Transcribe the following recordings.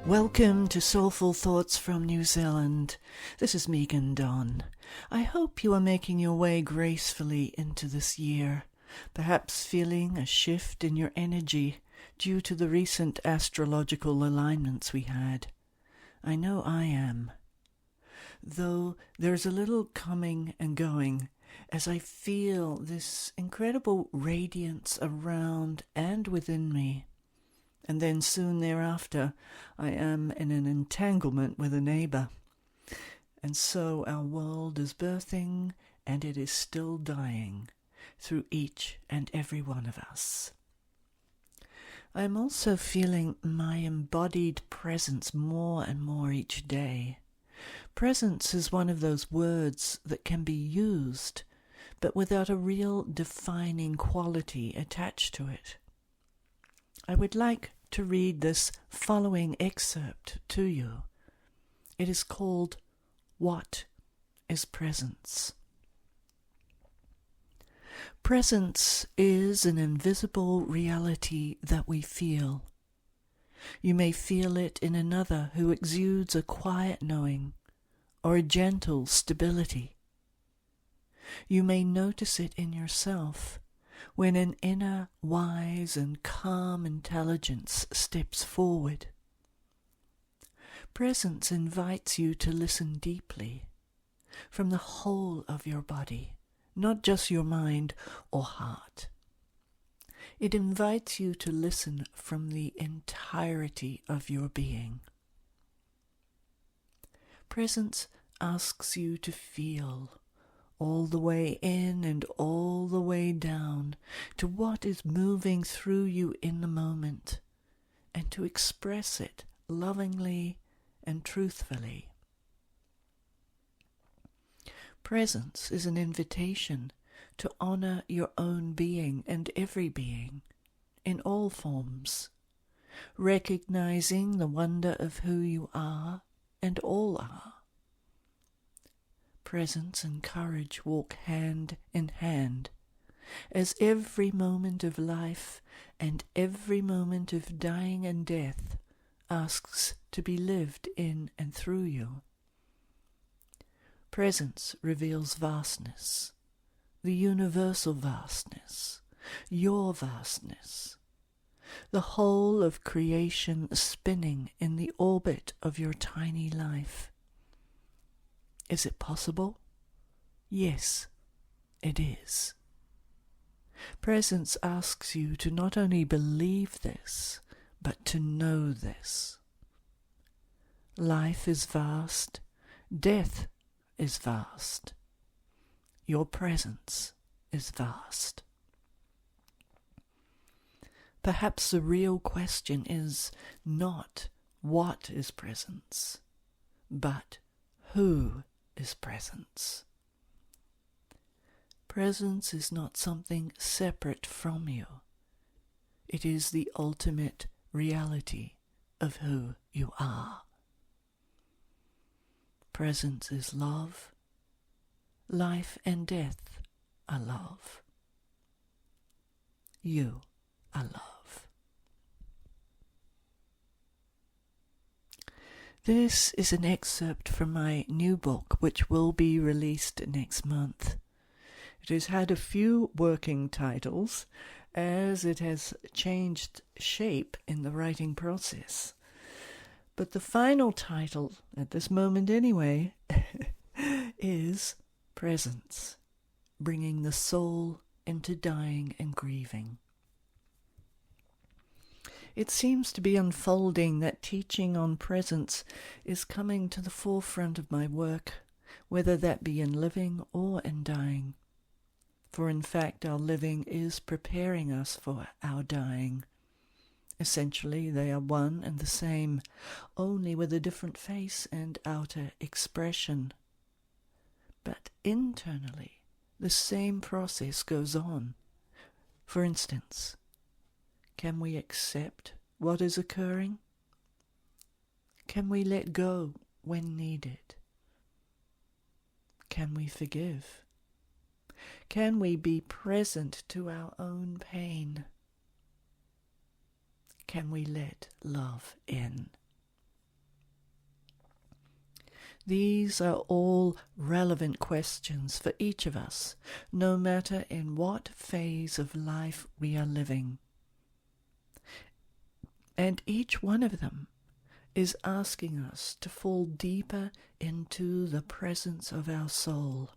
Welcome to Soulful Thoughts from New Zealand. This is Meghan Don. I hope you are making your way gracefully into this year, perhaps feeling a shift in your energy due to the recent astrological alignments we had. I know I am. Though there's a little coming and going as I feel this incredible radiance around and within me. And then soon thereafter, I am in an entanglement with a neighbour. And so our world is birthing, and it is still dying through each and every one of us. I am also feeling my embodied presence more and more each day. Presence is one of those words that can be used, but without a real defining quality attached to it. I would like to read this following excerpt to you. It is called, What is Presence? Presence is an invisible reality that we feel. You may feel it in another who exudes a quiet knowing or a gentle stability. You may notice it in yourself when an inner, wise and calm intelligence steps forward. Presence invites you to listen deeply, from the whole of your body, not just your mind or heart. It invites you to listen from the entirety of your being. Presence asks you to feel all the way in and all the way down to what is moving through you in the moment, and to express it lovingly and truthfully. Presence is an invitation to honor your own being and every being in all forms, recognizing the wonder of who you are and all are. Presence and courage walk hand in hand, as every moment of life and every moment of dying and death asks to be lived in and through you. Presence reveals vastness, the universal vastness, your vastness, the whole of creation spinning in the orbit of your tiny life. Is it possible? Yes, it is. Presence asks you to not only believe this, but to know this. Life is vast, death is vast. Your presence is vast. Perhaps the real question is not what is presence, but who is presence. Presence is not something separate from you. It is the ultimate reality of who you are. Presence is love. Life and death are love. You are love. This is an excerpt from my new book, which will be released next month. It has had a few working titles, as it has changed shape in the writing process. But the final title, at this moment anyway, is Presence, bringing the soul into dying and grieving. It seems to be unfolding that teaching on presence is coming to the forefront of my work, whether that be in living or in dying. For in fact, our living is preparing us for our dying. Essentially, they are one and the same, only with a different face and outer expression. But internally, the same process goes on. For instance, can we accept what is occurring? Can we let go when needed? Can we forgive? Can we be present to our own pain? Can we let love in? These are all relevant questions for each of us, no matter in what phase of life we are living. And each one of them is asking us to fall deeper into the presence of our soul.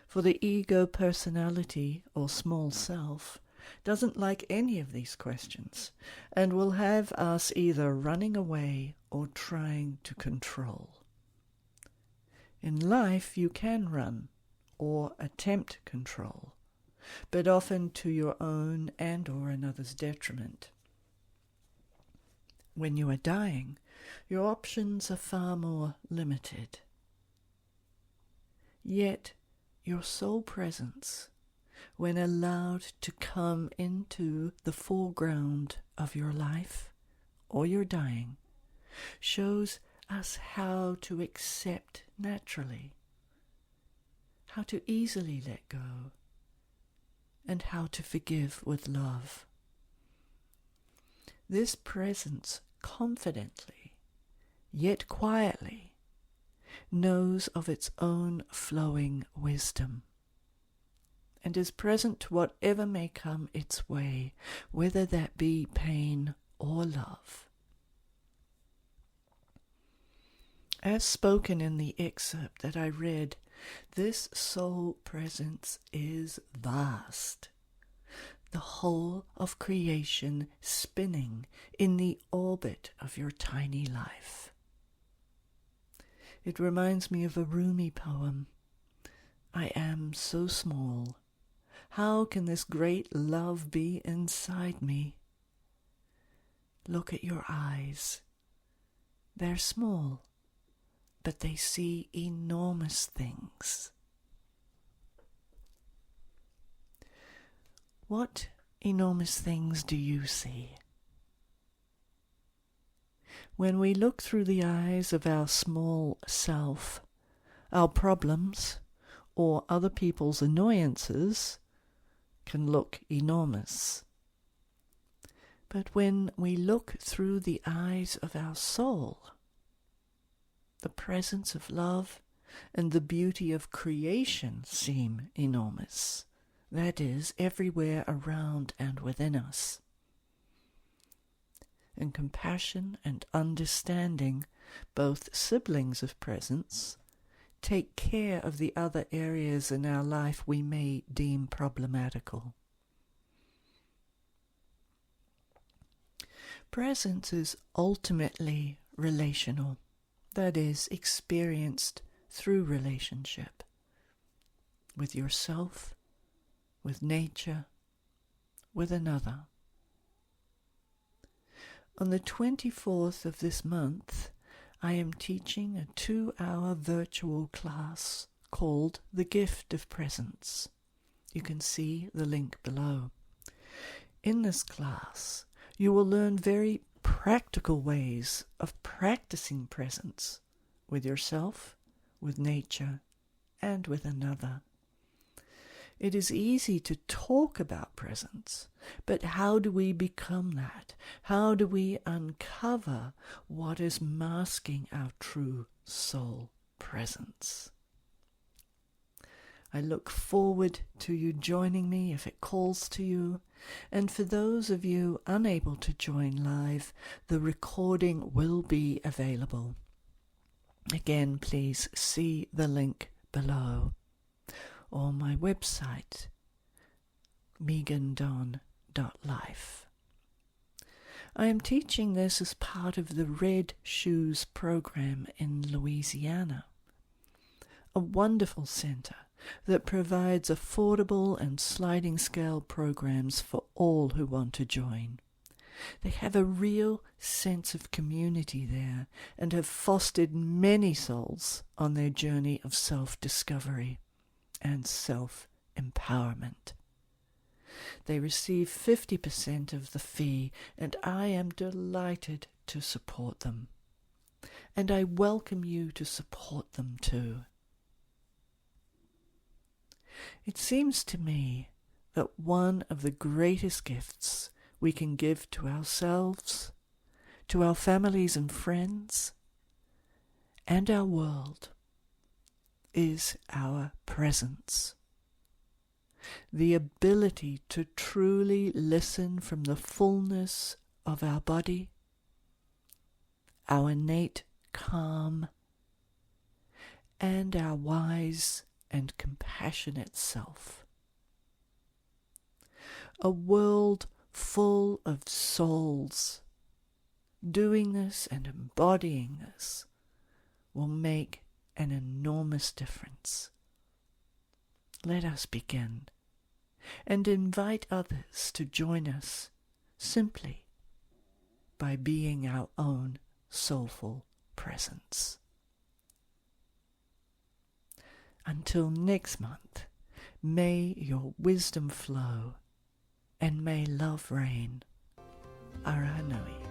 For the ego personality, or small self, doesn't like any of these questions and will have us either running away or trying to control. In life you can run or attempt control, but often to your own and or another's detriment. When you are dying, your options are far more limited. Yet your soul presence, when allowed to come into the foreground of your life or your dying, shows us how to accept naturally, how to easily let go, and how to forgive with love. This presence confidently, yet quietly, knows of its own flowing wisdom, and is present to whatever may come its way, whether that be pain or love. As spoken in the excerpt that I read, this soul presence is vast, the whole of creation spinning in the orbit of your tiny life. It reminds me of a Rumi poem. I am so small. How can this great love be inside me? Look at your eyes. They're small, but they see enormous things. What enormous things do you see? When we look through the eyes of our small self, our problems or other people's annoyances can look enormous. But when we look through the eyes of our soul, the presence of love and the beauty of creation seem enormous. That is, everywhere around and within us. And compassion and understanding, both siblings of presence, take care of the other areas in our life we may deem problematical. Presence is ultimately relational, that is, experienced through relationship with yourself, with nature, with another. On the 24th of this month, I am teaching a 2-hour virtual class called The Gift of Presence. You can see the link below. In this class, you will learn very practical ways of practicing presence with yourself, with nature, and with another. It is easy to talk about presence, but how do we become that? How do we uncover what is masking our true soul presence? I look forward to you joining me if it calls to you, and for those of you unable to join live, the recording will be available. Again, please see the link below, or my website, meghandon.life. I am teaching this as part of the Red Shoes program in Louisiana, a wonderful center that provides affordable and sliding scale programs for all who want to join. They have a real sense of community there and have fostered many souls on their journey of self-discovery and self-empowerment. They receive 50% of the fee, and I am delighted to support them. And I welcome you to support them too. It seems to me that one of the greatest gifts we can give to ourselves, to our families and friends, and our world is our presence. The ability to truly listen from the fullness of our body, our innate calm, and our wise and compassionate self. A world full of souls doing this and embodying this will make an enormous difference. Let us begin and invite others to join us simply by being our own soulful presence. Until next month, may your wisdom flow and may love reign. Arahanui.